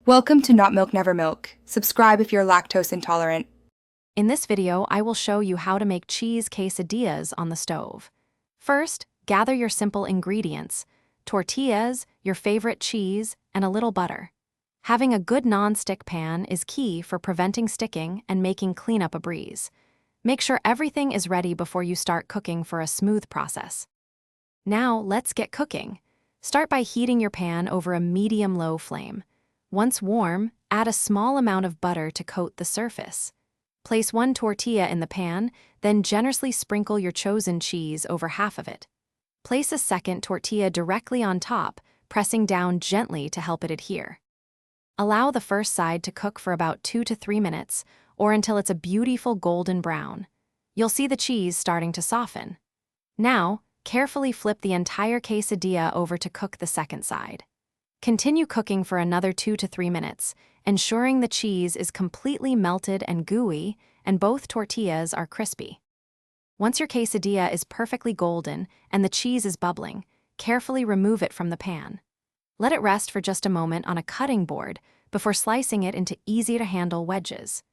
Welcome to Not Milk Never Milk. Subscribe if you're lactose intolerant. In this video, I will show you how to make cheese quesadillas on the stove. First, gather your simple ingredients: tortillas, your favorite cheese, and a little butter. Having a good non-stick pan is key for preventing sticking and making cleanup a breeze. Make sure everything is ready before you start cooking for a smooth process. Now, let's get cooking. Start by heating your pan over a medium-low flame. Once warm, add a small amount of butter to coat the surface. Place one tortilla in the pan, then generously sprinkle your chosen cheese over half of it. Place a second tortilla directly on top, pressing down gently to help it adhere. Allow the first side to cook for about 2 to 3 minutes, or until it's a beautiful golden brown. You'll see the cheese starting to soften. Now, carefully flip the entire quesadilla over to cook the second side. Continue cooking for another 2 to 3 minutes, ensuring the cheese is completely melted and gooey and both tortillas are crispy. Once your quesadilla is perfectly golden and the cheese is bubbling, carefully remove it from the pan. Let it rest for just a moment on a cutting board before slicing it into easy-to-handle wedges.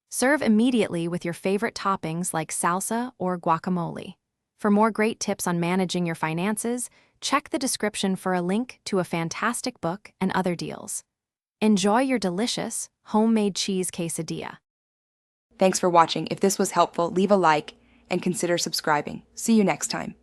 Serve immediately with your favorite toppings like salsa or guacamole. For more great tips on managing your finances, check the description for a link to a fantastic book and other deals. Enjoy your delicious, homemade cheese quesadilla. Thanks for watching. If this was helpful, leave a like and consider subscribing. See you next time.